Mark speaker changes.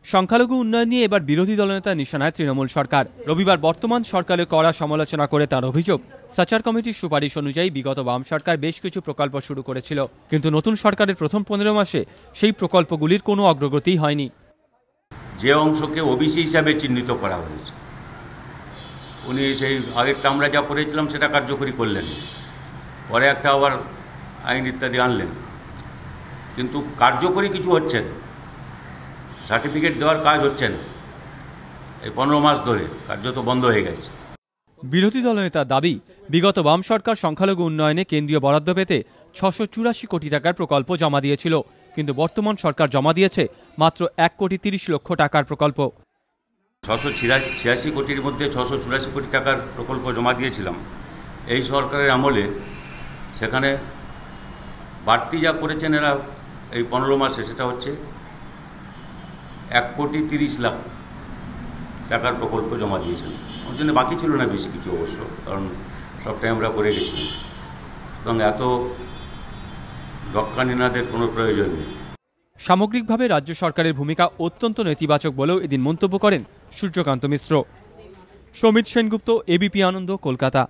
Speaker 1: সংখ্যালঘু উন্নয়ন নিয়ে এবার বিরোধী দলনেতা নিশানায় তৃণমূল সরকার। রবিবার বর্তমান সরকারের কড়া সমালোচনা করে তার অভিযোগ, সাচার কমিটির সুপারিশ অনুযায়ী বিগত বাম সরকার বেশ কিছু প্রকল্প শুরু করেছিল, কিন্তু নতুন সরকারের প্রথম 15 মাসে সেই প্রকল্পগুলির কোনো অগ্রগতি হয়নি।
Speaker 2: যে অংশকে ওবিসি হিসাবে চিহ্নিত করা হয়েছে, উনি সেই আগেরটা আমরা যা করেছিলাম সেটা কার্যকরী করলেন, পরে একটা আবার আইন ইত্যাদি আনলেন, কিন্তু কার্যকরী কিছু হচ্ছে না। সার্টিফিকেট দেওয়ার কাজ হচ্ছে না, এই 15 মাস ধরে কার্যত বন্ধ হয়ে গেছে।
Speaker 1: বিরোধী দলনেতার দাবি, বিগত বাম সরকার সংখ্যালঘু উন্নয়নে কেন্দ্রীয় বরাদ্দ পেতে 684 কোটি টাকার প্রকল্প জমা দিয়েছিল, কিন্তু বর্তমান সরকার জমা দিয়েছে মাত্র 1,30,00,000 টাকার প্রকল্প।
Speaker 2: 686 কোটির মধ্যে 684 কোটি টাকার প্রকল্প জমা দিয়েছিলাম এই সরকারের আমলে। সেখানে বাড়তি যা করেছেন এরা এই 15 মাসে, সেটা হচ্ছে 1,30,00,000 টাকার প্রকল্প জমা দিয়েছেন। ওর জন্য বাকি ছিল না বেশি কিছু অবশ্য, কারণ সবটাই আমরা করে গেছিলাম, এবং এত রক্ষানীনাদের কোনো প্রয়োজন নেই।
Speaker 1: সামগ্রিকভাবে রাজ্য সরকারের ভূমিকা অত্যন্ত নেতিবাচক বলেও এদিন মন্তব্য করেন সূর্যকান্ত মিশ্র। সমিত সেনগুপ্ত, এবিপি আনন্দ, কলকাতা।